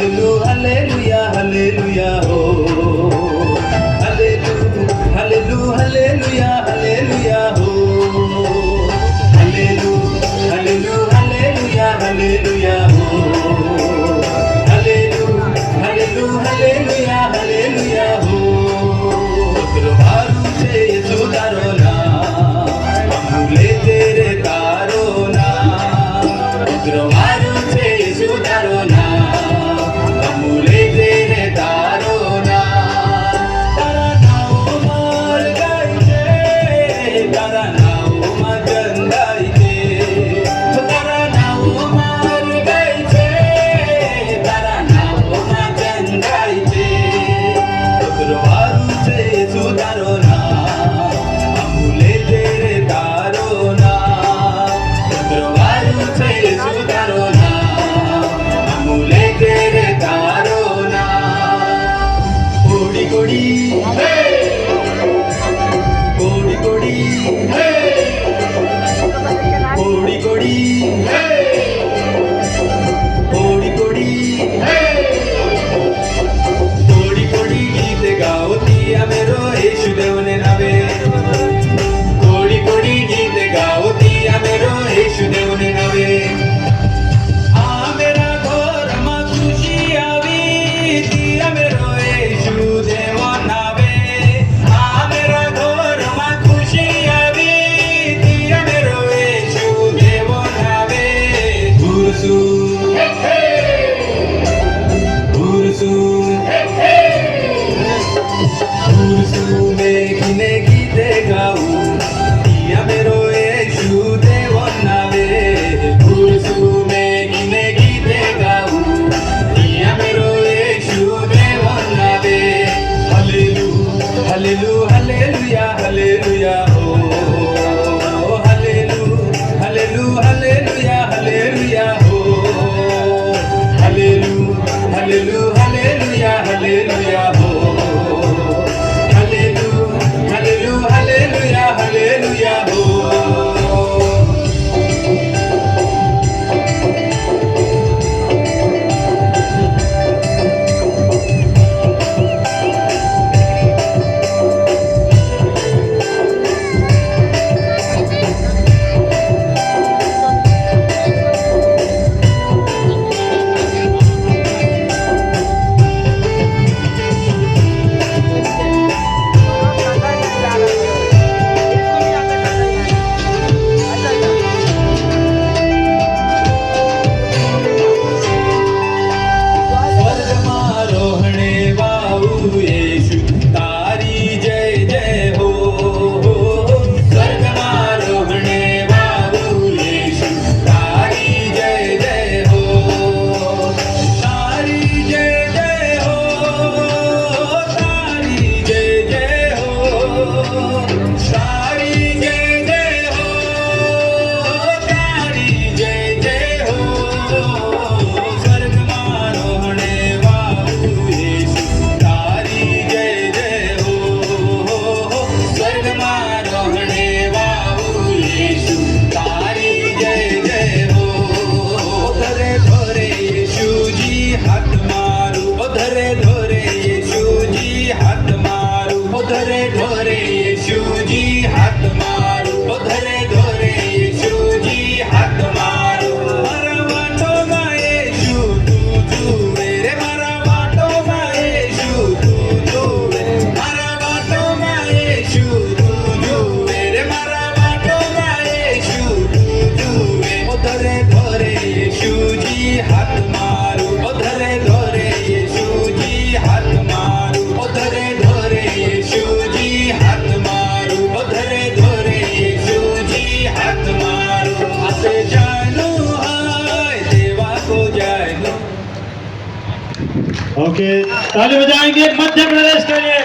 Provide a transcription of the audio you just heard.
Hallelujah, hallelujah, oh. Hallelujah, hallelujah, hallelujah, oh. Hallelujah, hallelujah, hallelujah, oh. Hallelujah, hallelujah, hallelujah, oh. Otro se ayudaron a amule tere tarona. Otro se ayudaron a amule tere tarona. Taranao mar gaite, taranao majandaite, taranao mar gaite, taranao majandaite. Otro se ayudaron a amule tere tarona. Otro se ayudaron हाथ मारू ओ धरे धोरे यीशु जी हाथ मारू ओ धरे धोरे यीशु जी हाथ मारू ओ धरे धोरे यीशु जी हाथ मारू आसे जानो हाय देवा को जानो ओके, ताली बजाएंगे मध्य प्रदेश के लिए।